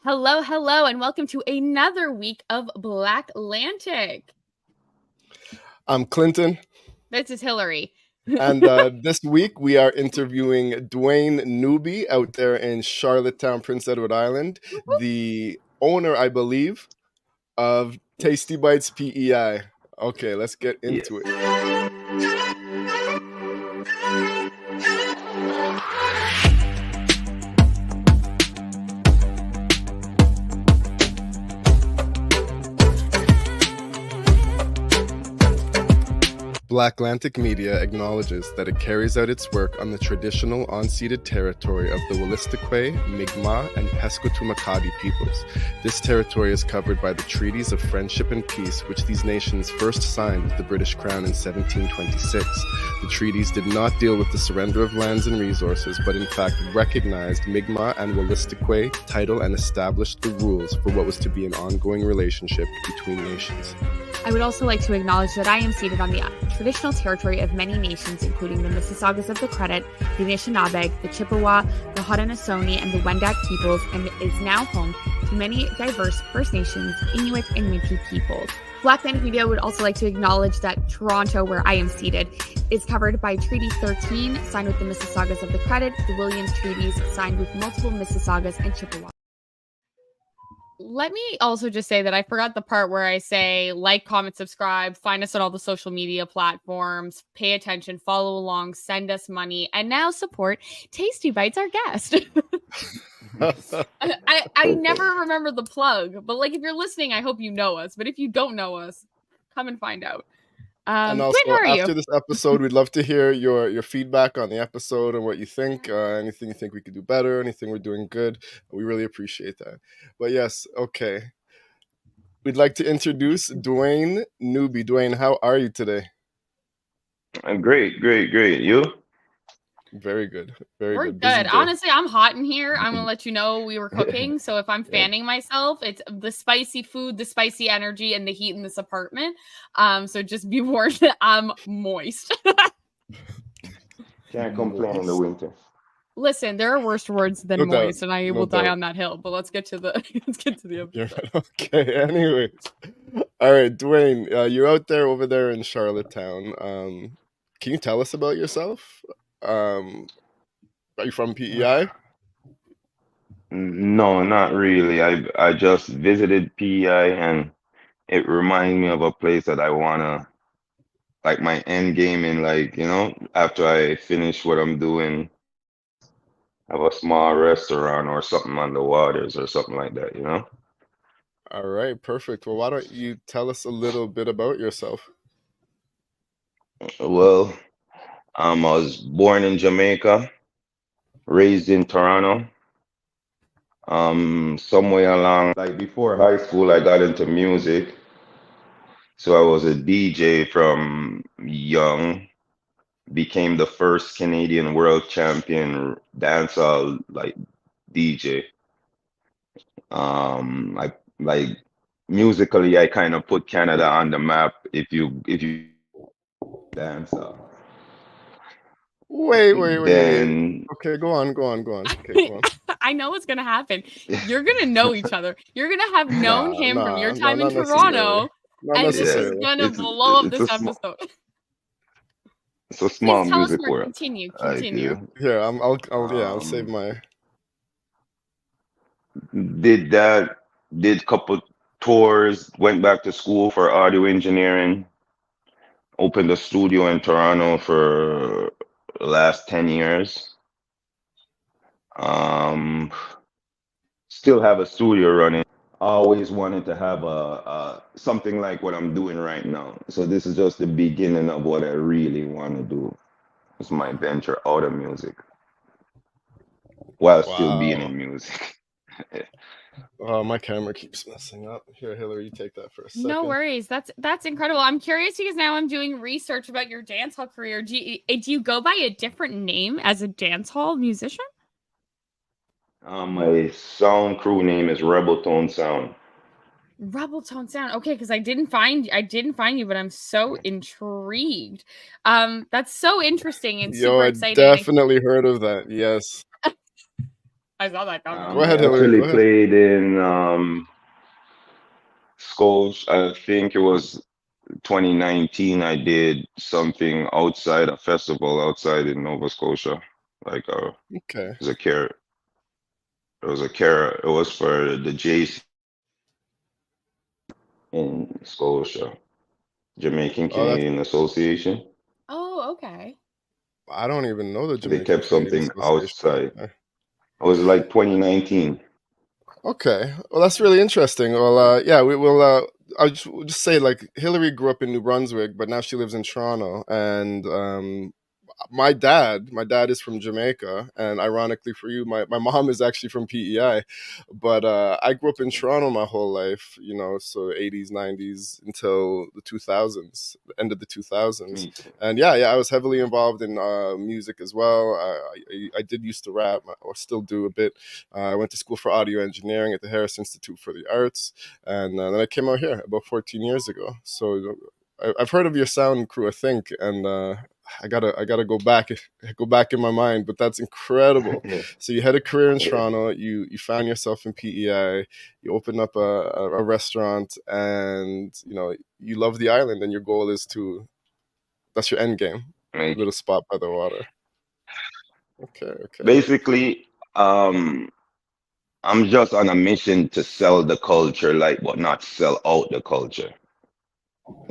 Hello, hello, and welcome to another week of BlackLantic. I'm Clinton. This is Hillary. And this week we are interviewing Dwayne Newby out there in Charlottetown, Prince Edward Island, the owner, I believe, of Tasty Bites PEI. Okay, let's get into it. BlackLantic Media acknowledges that it carries out its work on the traditional unceded territory of the Wolastoqey, Mi'kmaq, and Pescataway peoples. This territory is covered by the Treaties of Friendship and Peace, which these nations first signed with the British Crown in 1726. The treaties did not deal with the surrender of lands and resources, but in fact recognized Mi'kmaq and Wolastoqey title and established the rules for what was to be an ongoing relationship between nations. I would also like to acknowledge that I am seated on the traditional territory of many nations, including the Mississaugas of the Credit, the Anishinaabe, the Chippewa, the Haudenosaunee, and the Wendat peoples, and is now home to many diverse First Nations, Inuit, and Métis peoples. BlackLantic Media would also like to acknowledge that Toronto, where I am seated, is covered by Treaty 13, signed with the Mississaugas of the Credit, the Williams Treaties, signed with multiple Mississaugas and Chippewa. Let me also just say that I forgot the part where I say like, comment, subscribe, find us on all the social media platforms, pay attention, follow along, send us money, and now support Tasty Bites, our guest. I never remember the plug, but like if you're listening, I hope you know us. But if you don't know us, come and find out. And also, after this episode, we'd love to hear your feedback on the episode and what you think. Anything you think we could do better, anything we're doing good. We really appreciate that. But yes, okay. We'd like to introduce Dwayne Newby. Dwayne, how are you today? I'm great. You? Very good. We're good. Honestly, I'm hot in here. I'm gonna let you know we were cooking. So if I'm fanning myself, it's the spicy food, the spicy energy, and the heat in this apartment. So just be warned that I'm moist. Can't complain in the winter. Listen, there are worse words than moist, and I will die on that hill. But let's get to the episode. Okay. Anyways, all right, Dwayne, you're out there over there in Charlottetown. Can you tell us about yourself? Are you from PEI? No, not really. I just visited PEI and it reminded me of a place that I wanna, like my end game in, like, after I finish what I'm doing, have a small restaurant or something on the waters or something like that, All right, perfect. Well, why don't you tell us a little bit about yourself? Well, I was born in Jamaica, raised in Toronto. Somewhere along, like before high school, I got into music. So I was a DJ from young, became the first Canadian world champion dancehall like DJ. Like musically, I kind of put Canada on the map if you dancehall. Wait. Okay, go on. Okay, go on. I know what's gonna happen. You're gonna know each other. You're gonna have known him from your time in Toronto, and this is gonna blow up this episode. It's a small music world. Continue. Yeah, I'll save my. Did couple tours, went back to school for audio engineering, opened a studio in Toronto for the last 10 years. Still have a studio running. Always wanted to have a something like what I'm doing right now. So this is just the beginning of what I really want to do. It's my venture out of music while still being in music. My camera keeps messing up. Here, Hillary, you take that for a second. No worries. That's incredible. I'm curious because now I'm doing research about your dancehall career. Do you go by a different name as a dancehall musician? My sound crew name is Rebel Tone Sound. Rebel Tone Sound. Okay, because I didn't find you, but I'm so intrigued. That's so interesting and super exciting. I definitely heard of that. Yes. I saw that coming. Go ahead, I Hillary. actually Go ahead. played in Scotia. I think it was 2019. I did something outside a festival outside in Nova Scotia. Like it Okay. was a care. It was a care. It was for the JC in Scotia, Jamaican Oh, that's. Canadian Association. Oh, okay. I don't even know the They Jamaican kept Canadian something Association. outside. It was like 2019. Okay, well, that's really interesting. Well, yeah, we will. We'll just say, like, Hillary grew up in New Brunswick, but now she lives in Toronto, and my dad is from Jamaica, and ironically for you, my mom is actually from PEI, but I grew up in Toronto my whole life, so 80s, 90s until the 2000s, the end of the 2000s. Me too. And yeah, I was heavily involved in music as well. I did used to rap, or still do a bit. I went to school for audio engineering at the Harris Institute for the Arts, and then I came out here about 14 years ago. So I've heard of your sound crew, I think, and I gotta go back in my mind. But that's incredible. So you had a career in Yeah. Toronto. You found yourself in PEI. You opened up a restaurant, and you love the island, and your goal is to. That's your end game. A Like little spot by the water. Okay. basically, I'm just on a mission to sell the culture, like, but not sell out the culture.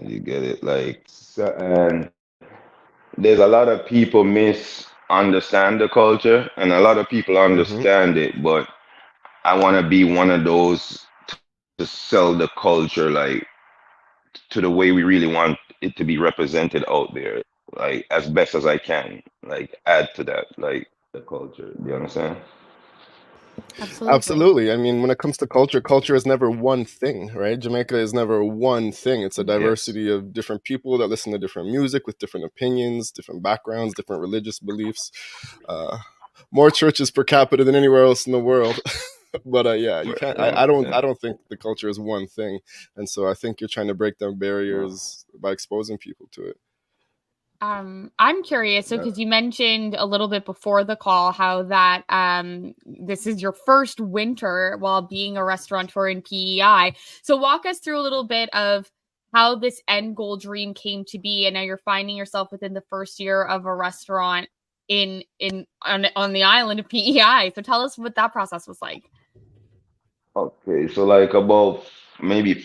You get it? Like, and there's a lot of people misunderstand the culture, and a lot of people Hmm. understand it, but I want to be one of those to sell the culture, like, to the way we really want it to be represented out there, like, as best as I can, like, add to that, like, the culture. Do you understand? Absolutely. Absolutely. I mean, when it comes to culture, culture is never one thing, right? Jamaica is never one thing. It's a Yes. diversity of different people that listen to different music with different opinions, different backgrounds, different religious beliefs. Uh, More churches per capita than anywhere else in the world. But yeah, you can't. I don't. I 100%. don't think the culture is one thing, and so I think you're trying to break down No. barriers by exposing people to it. I'm curious, so Yeah. because you mentioned a little bit before the call how that this is your first winter while being a restaurateur in PEI. So walk us through a little bit of how this end goal dream came to be, and now you're finding yourself within the first year of a restaurant on the island of PEI. So tell us what that process was like. Okay, so like about maybe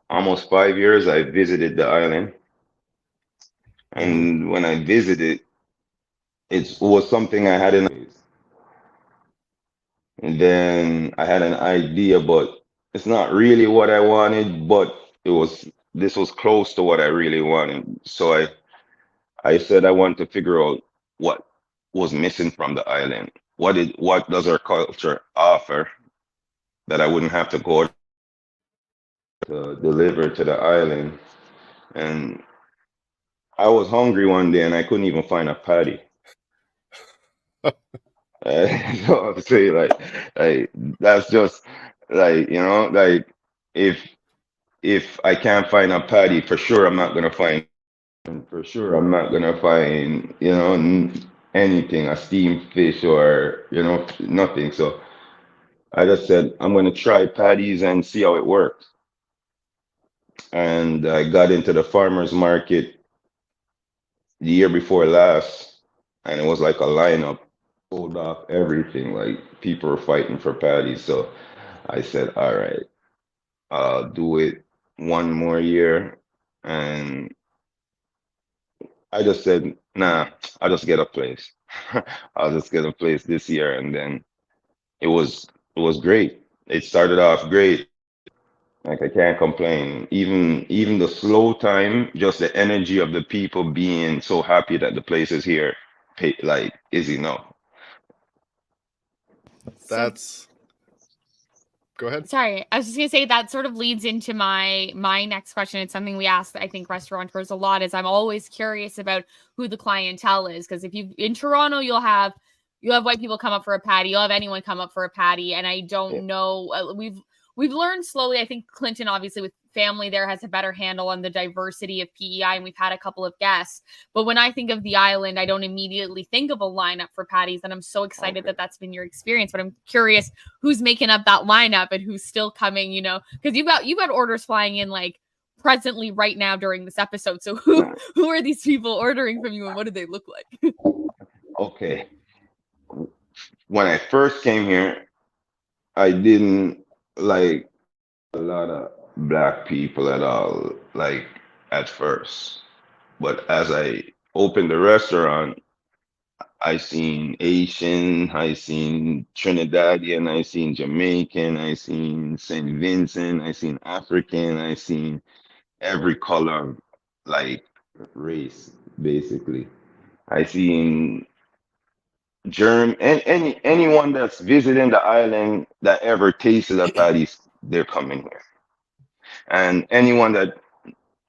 almost 5 years, I visited the island, Hmm. and when I visited, it was something I had in, and then I had an idea, but it's not really what I wanted, but this was close to what I really wanted. So I said I want to figure out what was missing from the island. What does our culture offer that I wouldn't have to go to deliver to the island? And I was hungry one day and I couldn't even find a patty. So I'm saying like that's just like like if if I can't find a patty, for sure I'm not gonna find. For sure I'm not gonna find anything, a steamed fish or nothing. So I just said I'm gonna try patties and see how it works. And I got into the farmers market the year before last, and it was like a lineup, sold off everything. Like people were fighting for patties. So I said, all right, I'll do it one more year. And I just said, nah, I'll just get a place. I'll just get a place this year. And then it was it was great. It started off great. Like I can't complain. Even the slow time, just the energy of the people being so happy that the place is here, like is enough. So That's. Go ahead. sorry, I was just gonna say that sort of leads into my next question. It's something we ask, I think, restaurateurs a lot. Is I'm always curious about who the clientele is, because if you in Toronto, you'll have white people come up for a patty, you'll have anyone come up for a patty, and I Yeah. don't know. we've learned slowly. I think Clinton, obviously with family there, has a better handle on the diversity of PEI, and we've had a couple of guests. But when I think of the island, I don't immediately think of a lineup for Patties, and I'm so excited that that's been your experience. But I'm curious who's making up that lineup and who's still coming, because you've got orders flying in like presently right now during this episode. So who are these people ordering from you, and what do they look like? Okay. When I first came here, I didn't like a lot of black people at all, like at first. But as I opened the restaurant, I seen Asian, I seen Trinidadian, I seen Jamaican, I seen St. Vincent, I seen African, I seen every color, like race, basically. I seen and anyone that's visiting the island that ever tasted a patty, they're coming here. And anyone that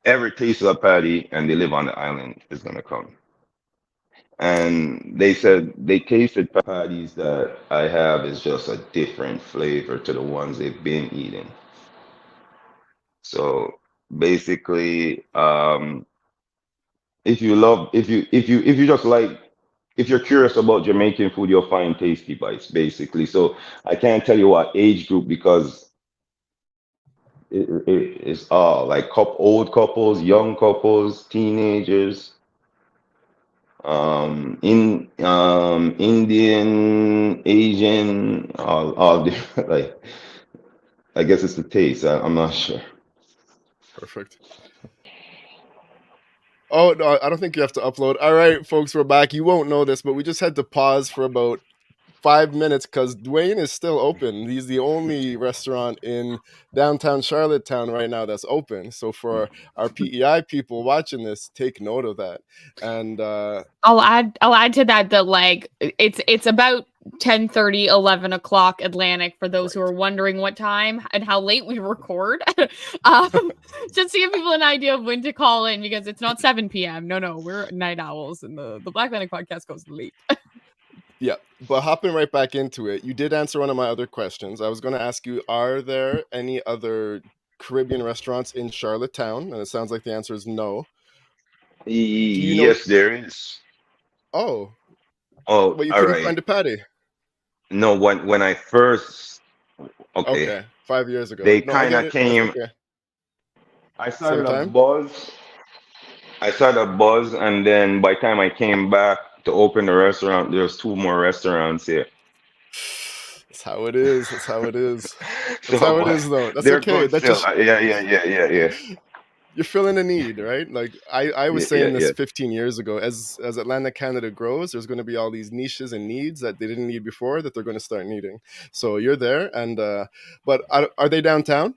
ever tasted a patty and they live on the island is gonna come. And they said they tasted patties that I have is just a different flavor to the ones they've been eating. So basically, if you're curious about Jamaican food, you'll find Tasty Bites, basically. So I can't tell you what age group because it's all like old couples, young couples, teenagers, Indian, Asian, all different. Like, I guess it's the taste. I'm not sure. Perfect. Oh, no, I don't think you have to upload. All right, folks, we're back. You won't know this, but we just had to pause for about 5 minutes because Dwayne is still open. He's the only restaurant in downtown Charlottetown right now that's open. So for our PEI people watching this, take note of that. And I'll add to that like it's about 10:30, 11 o'clock Atlantic for those who are wondering what time and how late we record. Just to give people an idea of when to call in, because it's not 7 p.m. No, we're night owls, and the BlackLantic podcast goes late. Yeah, but hopping right back into it, you did answer one of my other questions. I was going to ask you, are there any other Caribbean restaurants in Charlottetown? And it sounds like the answer is no. Yes, there is. Oh, but you couldn't find a patty? No, when I first, okay, 5 years ago, they kind of came. Okay. I started a buzz, and then by the time I came back to open the restaurant, there's 2 more restaurants here. That's how it is. That's how it is. That's how it is, though. That's okay. That's just yeah. You're feeling a need, right? Like I was saying this 15 years ago. As Atlantic Canada grows, there's going to be all these niches and needs that they didn't need before that they're going to start needing. So you're there, and but are they downtown?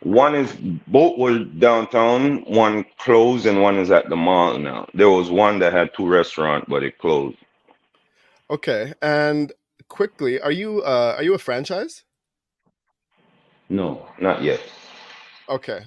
Both were downtown. One closed, and one is at the mall now. There was one that had 2 restaurants, but it closed. Okay, and quickly, are you a franchise? No, not yet. Okay.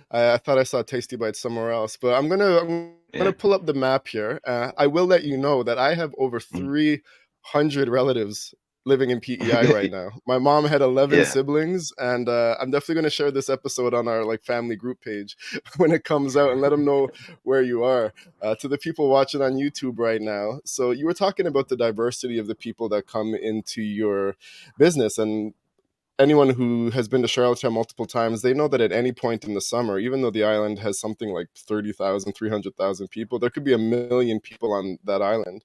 I thought I saw Tasty Bites somewhere else, but I'm gonna pull up the map here. I will let you know that I have over 300 relatives living in PEI right now. My mom had 11 siblings, and I'm definitely gonna share this episode on our family group page when it comes out and let them know where you are. To the people watching on YouTube right now, so you were talking about the diversity of the people that come into your business, and anyone who has been to Charlottetown multiple times, they know that at any point in the summer, even though the island has something like 30,000, 300,000 people, there could be 1 million people on that island.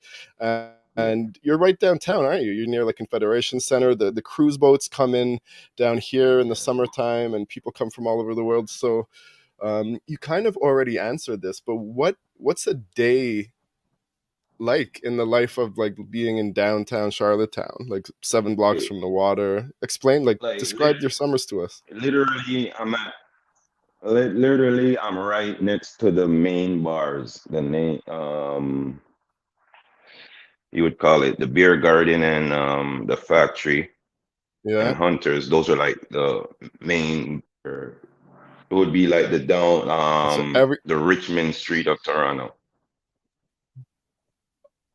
And you're right downtown, aren't you? You're near the Confederation Center. The cruise boats come in down here in the summertime, and people come from all over the world. So you kind of already answered this, but what's a day like in the life of being in downtown Charlottetown, 7 blocks from the water? Explain, describe your summers to us. Literally, I'm right next to the main bars. The name, you would call it the beer garden and the factory and Hunters. Those are the main. It would be like the the Richmond Street of Toronto.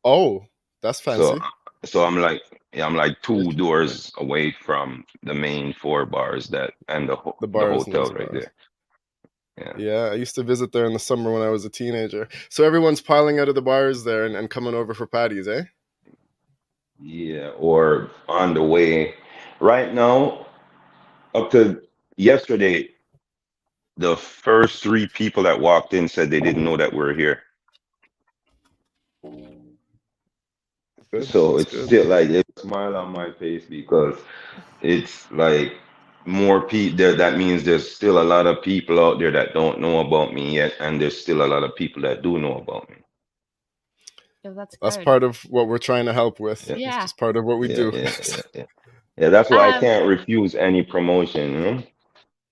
Oh, that's fancy. So I'm I'm like two doors away from the main four bars that and The the bars and those hotel right bars. there. Yeah. Yeah, I used to visit there in the summer when I was a teenager. So everyone's piling out of the bars there and coming over for patties, eh? Yeah, or on the way. Right now, up to yesterday, the first three people that walked in said they didn't know that we're here. Good. So That's it's good. still like it's a smile on my face because it's like more people there. That means there's still a lot of people out there that don't know about me yet, and there's still a lot of people that do know about me. Oh, that's That's good. part of what we're trying to help with. Yeah, It's Yeah. just part of what we yeah, do. yeah, yeah, yeah. Yeah, that's why I Um, can't refuse any promotion, you know?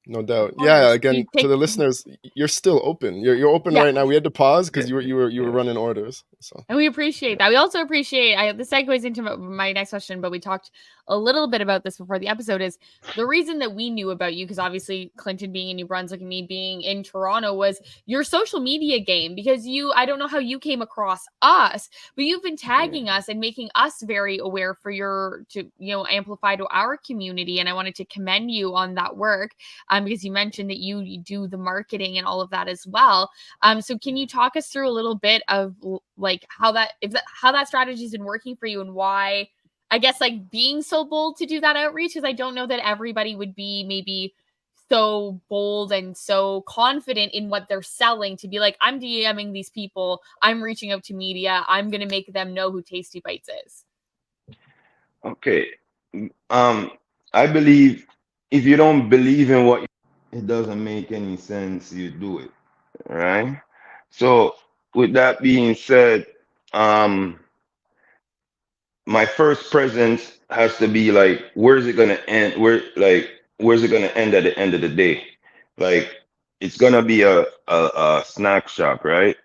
No of doubt. Yeah, course. again, You to take, the listeners, you're still open. You're open yeah. right now. We had to pause because Yeah, you were yeah, running orders. So And we appreciate that. We also appreciate, this segues into my next question, but we talked a little bit about this before the episode, is the reason that we knew about you, because obviously Clinton being in New Brunswick and me being in Toronto, was your social media game. Because I don't know how you came across us, but you've been yeah. tagging us and making us very aware to amplify to our community. And I wanted to commend you on that work, because you mentioned that you do the marketing and all of that as well. So can you talk us through a little bit of like how that strategy has been working for you, and why, I guess, like being so bold to do that outreach? Because I don't know that everybody would be maybe so bold and so confident in what they're selling to be like, I'm DMing these people, I'm reaching out to media, I'm going to make them know who Tasty Bites is. Okay. Um, I believe if you don't believe in what it doesn't make any sense, you do it, right? So with that being said, um, my first presence has to be like, where's it gonna end? Where's it gonna end at the end of the day? Like, it's gonna be a snack shop, right?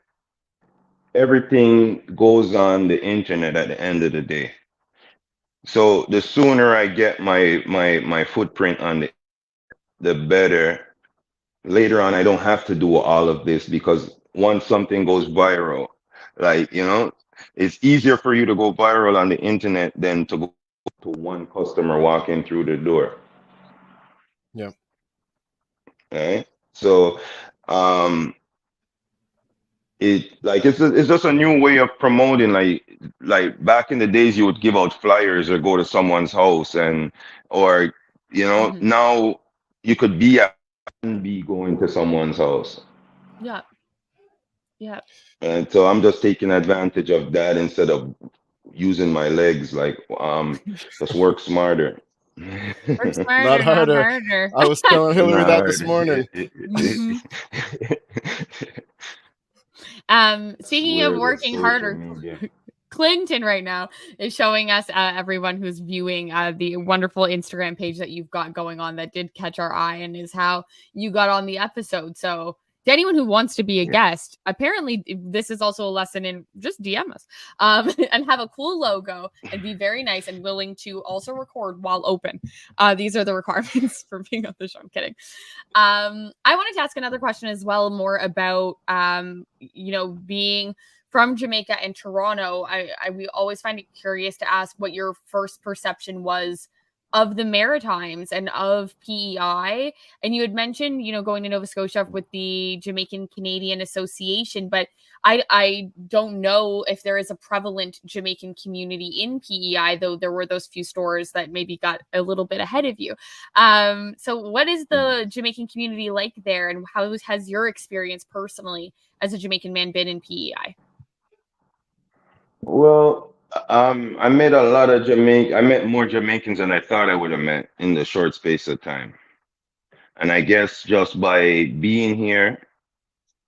Everything goes on the internet at the end of the day. So the sooner I get my footprint on the better. Later on, I don't have to do all of this because once something goes viral, like, it's easier for you to go viral on the internet than to go to one customer walking through the door. yeah, Right? So, um, it's just a new way of promoting. Like back in the days, you would give out flyers or go to someone's house, or Mm-hmm. now you could be going to someone's house. Yeah. Yeah. And so I'm just taking advantage of that instead of using my legs. Like, just work smarter. Work not smarter, not harder. harder. I was telling Hillary that Nah. this morning. Mm-hmm. Speaking of Where's the working social harder, media? Clinton right now is showing us, everyone who's viewing, the wonderful Instagram page that you've got going on that did catch our eye, and is how you got on the episode. So to anyone who wants to be a Yeah. guest, apparently this is also a lesson in just DM us, and have a cool logo and be very nice and willing to also record while open. These are the requirements for being on the show. I'm kidding. I wanted to ask another question as well, more about, being from Jamaica and Toronto. We always find it curious to ask what your first perception was of the Maritimes and of PEI. And you had mentioned, going to Nova Scotia with the Jamaican Canadian Association, but I don't know if there is a prevalent Jamaican community in PEI, though there were those few stores that maybe got a little bit ahead of you. So what is the Jamaican community like there, and how has your experience personally as a Jamaican man been in PEI? Well, I met a lot of I met more Jamaicans than I thought I would have met in the short space of time. And I guess just by being here,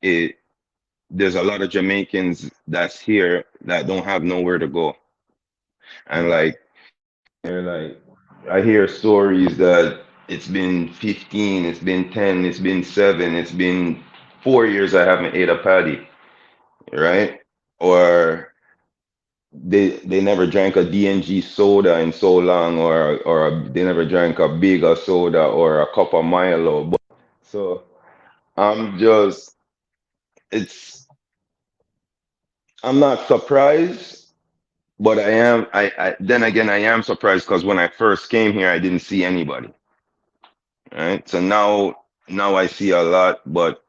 it there's a lot of Jamaicans that's here that don't have nowhere to go. And Mm. like they're like I hear stories that it's been 15, it's been 10, it's been 7, it's been 4 years I haven't ate a patty, right? Or they never drank a DNG soda in so long, or they never drank a bigger soda or a cup of Milo. But so I'm just it's I'm not surprised but I then again, I am surprised because when I first came here, I didn't see anybody. Right. So now I see a lot, but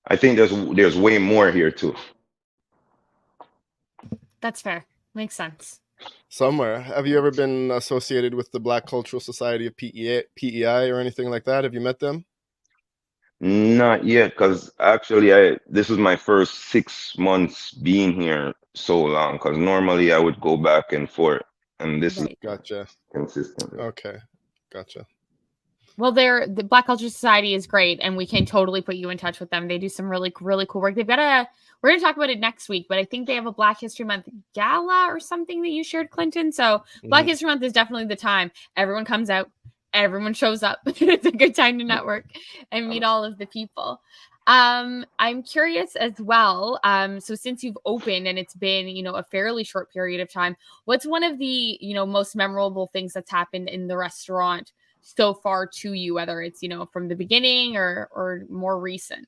I think there's way more here too. That's fair. Makes sense. Somewhere. Have you ever been associated with the Black Cultural Society of PEI or anything like that? Have you met them? Not yet, because actually, I this is my first 6 months being here so long. Because normally I would go back and forth, and this is Right. Gotcha. consistently. Okay. Gotcha. Well, the Black Culture Society is great, and we can totally put you in touch with them. They do some really, really cool work. We're going to talk about it next week, but I think they have a Black History Month gala or something that you shared, Clinton. So Black History Month is definitely the time. Everyone comes out, everyone shows up. It's a good time to network and meet all of the people. I'm curious as well. So since you've opened and it's been, a fairly short period of time, what's one of the, most memorable things that's happened in the restaurant so far to you, whether it's from the beginning or more recent?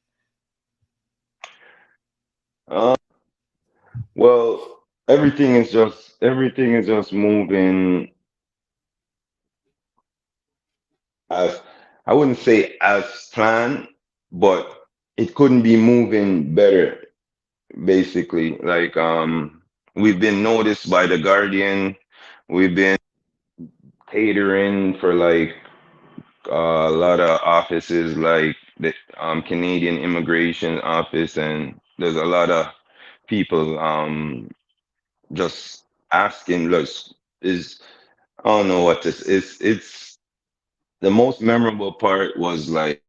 Well, everything is just moving as, I wouldn't say as planned, but it couldn't be moving better. Basically, like we've been noticed by the Guardian. We've been catering for like a lot of offices, like the Canadian Immigration Office, and there's a lot of people just asking, look, is I don't know what this is. It's the most memorable part was like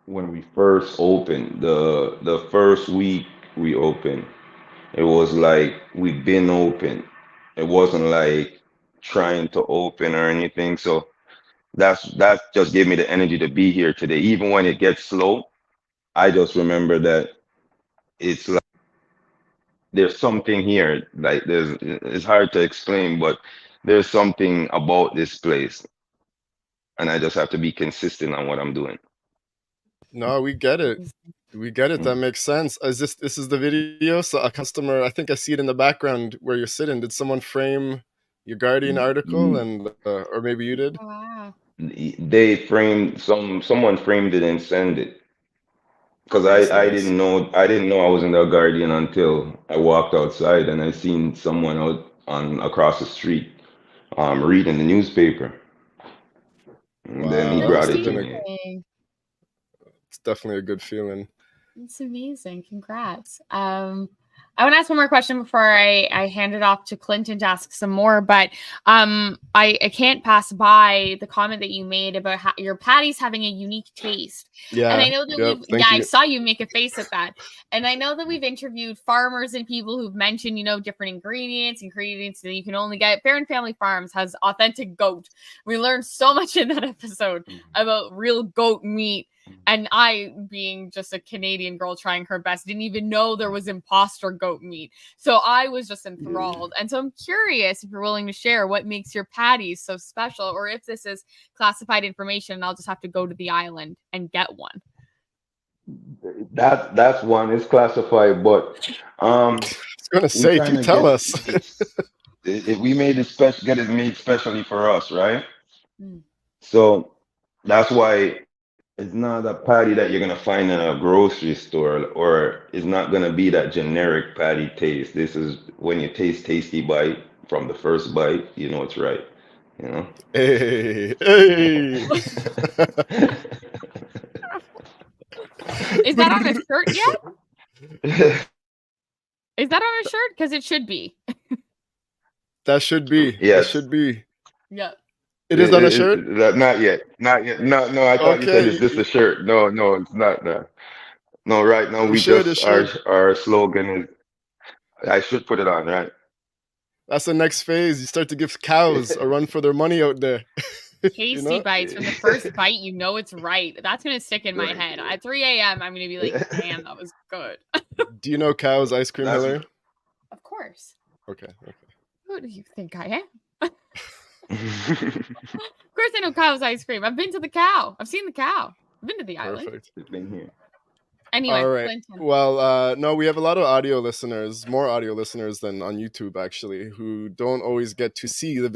when we first opened, the first week we opened. It was like we've been open. It wasn't like trying to open or anything. So that just gave me the energy to be here today. Even when it gets slow, I just remember that it's like there's something here. Like it's hard to explain, but there's something about this place, and I just have to be consistent on what I'm doing. No, we get it. We get it. That Mm. makes sense. This is the video? So a customer, I think I see it in the background where you're sitting. Did someone frame your Guardian article, and or maybe you did? Oh, wow. They framed someone framed it and sent it. Because That's I nice. didn't know I was in the Guardian until I walked outside and I seen someone out on across the street reading the newspaper. And then he Wow, that brought must it have to been me. it's definitely a good feeling. It's amazing. Congrats. I want to ask one more question before I hand it off to Clinton to ask some more, but I can't pass by the comment that you made about your patties having a unique taste. And I Yeah. know that Yep. Thank I you. saw you make a face at that. And I know that we've interviewed farmers and people who've mentioned, different ingredients that you can only get. Fair and Family Farms has authentic goat. We learned so much in that episode about real goat meat. And I, being just a Canadian girl trying her best, didn't even know there was imposter goat meat. So I was just enthralled. And so I'm curious if you're willing to share what makes your patties so special, or if this is classified information and I'll just have to go to the island and get one. That's one. It's classified, but I was gonna we say, trying you to tell us. we made it special, get it made specially for us, right? Mm. So that's why it's not a patty that you're gonna find in a grocery store, or it's not gonna be that generic patty taste. This is when you taste Tasty Bite from the first bite, you know it's right. You know. Hey, hey. Is that on a shirt yet? Is that on a shirt? Because it should be. That should be. That Yes. should be. Yeah. It is on a shirt? Not yet. Not yet. No, no. I thought you said Okay. it's just a shirt. No, no, it's not that. No, right now It we should. It just our should. our slogan is. I should put it on, right? That's the next phase. You start to give cows a run for their money out there. Tasty bites from the first bite, it's right. That's gonna stick in my head. At 3 a.m., I'm gonna be like, "Damn, that was good." Do you know Cow's ice cream, Hillary? Of course. Okay. Who do you think I am? Of course, I know Cow's ice cream. I've been to the Cow. I've seen the Cow. I've been to the island. Perfect. It's been here. Anyway, All right. Clinton. Well, no, we have a lot of audio listeners, more audio listeners than on YouTube, actually, who don't always get to see the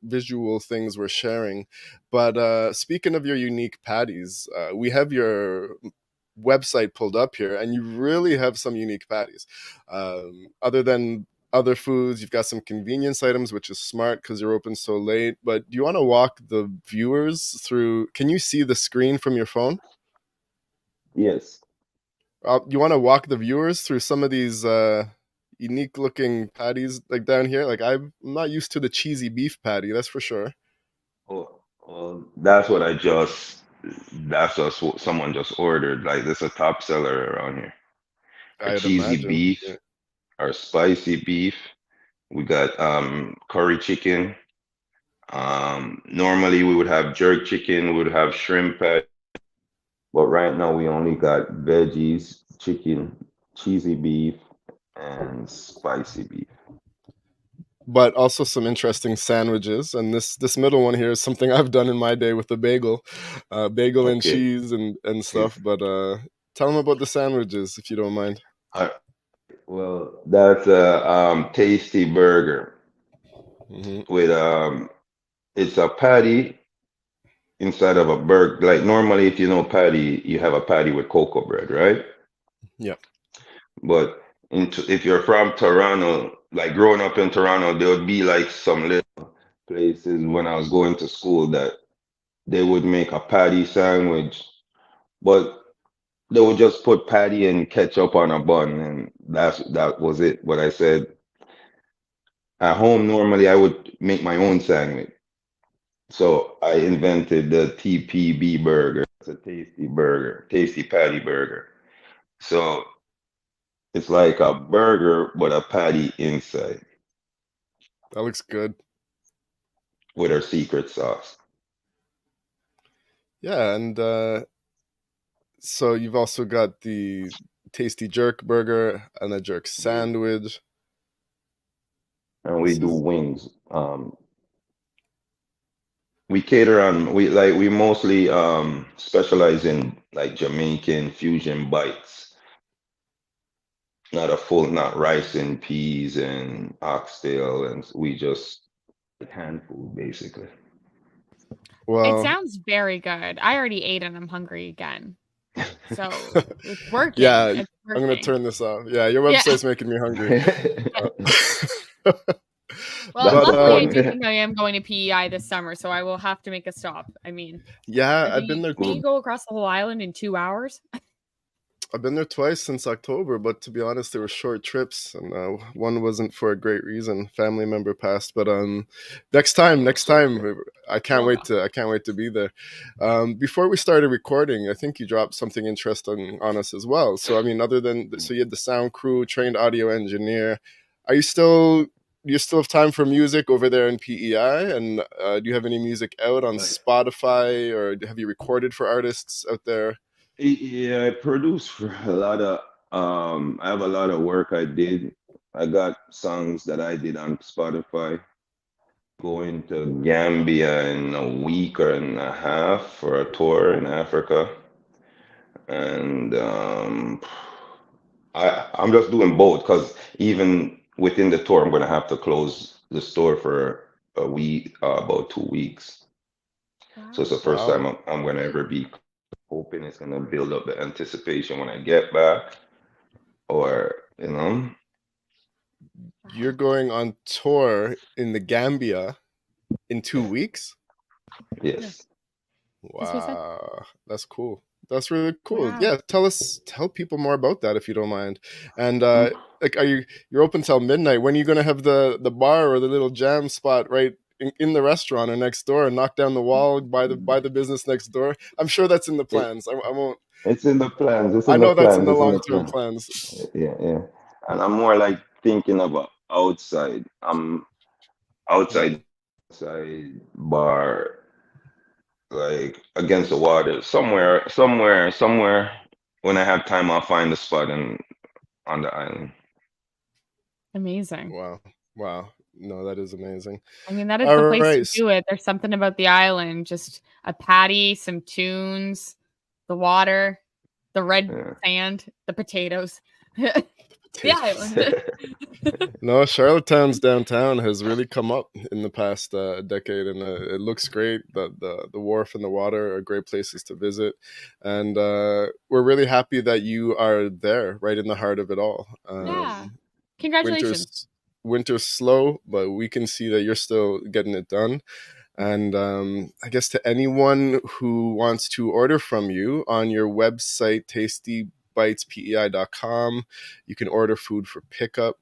visual things we're sharing. But speaking of your unique patties, we have your website pulled up here, and you really have some unique patties. Other than other foods, you've got some convenience items, which is smart because you're open so late. But do you want to walk the viewers through? Can you see the screen from your phone? Yes. You want to walk the viewers through some of these unique looking patties like down here? Like I'm not used to the cheesy beef patty, that's for sure. Oh, well, that's just what someone just ordered. Like this is a top seller around here. Our I'd cheesy imagine. beef, Yeah. our spicy beef. We got curry chicken. Normally we would have jerk chicken, we would have shrimp patty, but right now we only got veggies, chicken, cheesy beef, and spicy beef. But also some interesting sandwiches, and this middle one here is something I've done in my day with the bagel and Okay. cheese and stuff. But tell them about the sandwiches if you don't mind. Uh, well, that's a tasty burger Hmm. with it's a patty inside of a burger. Like normally, if you know patty, you have a patty with cocoa bread, right? Yeah. But if you're from Toronto, like growing up in Toronto, there would be like some little places when I was going to school that they would make a patty sandwich, but they would just put patty and ketchup on a bun, and that was it. But I said at home normally I would make my own sandwich. So I invented the TPB burger. It's a tasty burger, tasty patty burger. So it's like a burger but a patty inside That looks good. with our secret sauce. Yeah, and so you've also got the tasty jerk burger and a jerk Yeah. sandwich. And we This do is wings. We cater on we mostly specialize in like Jamaican fusion bites, not a full, not rice and peas and oxtail, and we just hand food basically. It well. sounds very good. I already ate and I'm hungry again. So it's working. Yeah, It's I'm gonna working. turn this off. Yeah, your Yeah. website's making me hungry. Uh, Well, That's but the luckily I point. do think I am going to PEI this summer, so I will have to make a stop. I mean, yeah, I've been there. can you go across the whole island in 2 hours? I've been there twice since October, but to be honest, they were short trips, and one wasn't for a great reason. Family member passed, but next time, I can't We'll wait go. to be there. Before we started recording, I think you dropped something interesting on us as well. So I mean, so you had the sound crew, trained audio engineer. Are you still? Do you still have time for music over there in PEI? And do you have any music out on Spotify, or have you recorded for artists out there? Yeah, I produce for a lot of I have a lot of work I did. I got songs that I did on Spotify. Going to Gambia in a week or and a half for a tour in Africa. And I'm just doing both because even within the tour, I'm gonna have to close the store for a week, about 2 weeks. So it's the Wow. first Wow. time I'm gonna ever be hoping it's gonna build up the anticipation when I get back, or You're going on tour in the Gambia in 2 weeks? Yeah, yes. that's what I said. Wow, that's cool. That's really cool. Wow. Yeah, tell people more about that if you don't mind. And Mm. like, you're open till midnight? When are you gonna have the bar or the little jam spot right in the restaurant or next door, and knock down the wall by the business next door? I'm sure that's in the It, plans. I won't. it's in the plans. It's I in the know that's in plans. the It's in long the term plan. plans. Yeah, yeah. And I'm more like thinking of a outside. I'm outside, outside bar, like against the water, somewhere. When I have time, I'll find a spot on the island. Amazing. Wow, wow. No, that is amazing. I mean, that is All the place right. to do it. There's something about the island, just a patty, some tunes, the water. the red Yeah. sand, the potatoes. The island. No, Charlottetown's downtown has really come up in the past decade, and it looks great. The wharf and the water are great places to visit, and we're really happy that you are there, right in the heart of it all. Yeah. Congratulations. Winter's slow, but we can see that you're still getting it done. And I guess to anyone who wants to order from you on your website, tasteebitespei.com, you can order food for pickup.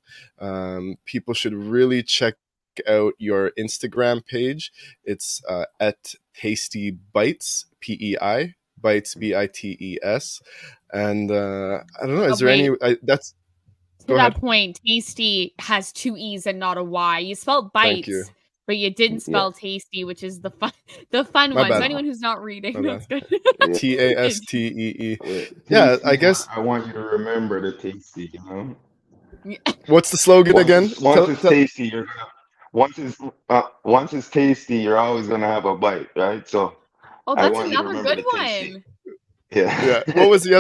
People should really check out your Instagram page. It's at Tastee Bites, PEI, Bites, BITES. And I don't know, is there any... that's... To that point, Tastee has 2 E's and not a Y. You spelled bites, you. but you didn't spell tasty, which is the fun My one. bad. So anyone who's not reading, that's good. Tastee. Yeah, I guess. I want you to remember the tasty, you know? What's the slogan again? Once it's tasty, you're gonna... Once it's tasty, you're always gonna have a bite, right? So that's another good one. Yeah. What was the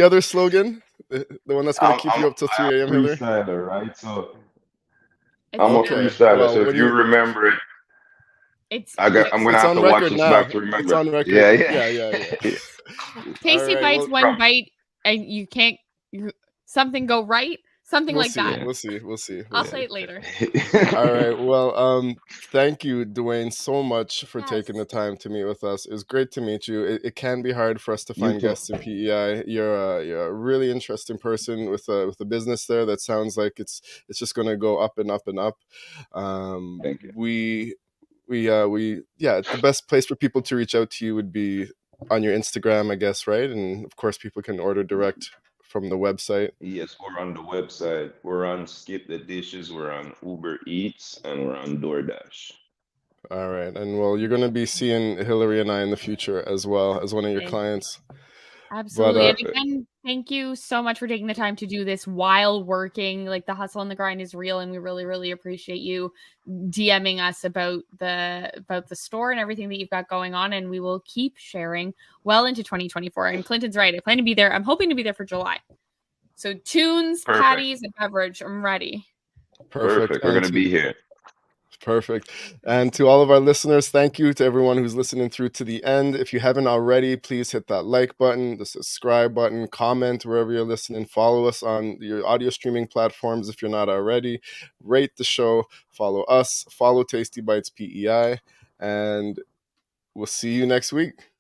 other slogan? The one that's going to keep you up till 3 a.m. I'm a freestyler, right? So I'm a freestyler. Well, so if you remember it, I'm gonna have to watch this back to remember. It's on record. Yeah. Tasty bites, one bite, and you can't. Something go right. Something like that. We'll see. I'll say it later. All right. Well, thank you, Dwayne, so much for taking the time to meet with us. It was great to meet you. It can be hard for us to find guests in PEI. You're a really interesting person with a business there that sounds like it's just going to go up and up and up. Thank you. The best place for people to reach out to you would be on your Instagram, I guess, right? And of course, people can order direct from the website. Yes, we're on the website. We're on Skip the Dishes. We're on Uber Eats, and we're on DoorDash. All right, and well, you're going to be seeing Hillary and I in the future as well as one of your clients. Absolutely. And again, thank you so much for taking the time to do this while working. Like, the hustle and the grind is real, and we really, really appreciate you DMing us about the store and everything that you've got going on. And we will keep sharing well into 2024. And Clinton's right. I plan to be there. I'm hoping to be there for July. So tunes, patties, and beverage. I'm ready. Perfect. We're going to be here. Perfect. And to all of our listeners, thank you to everyone who's listening through to the end. If you haven't already, please hit that like button, the subscribe button, comment wherever you're listening, follow us on your audio streaming platforms if you're not already, rate the show, follow us, follow Tastee Bites PEI, and we'll see you next week.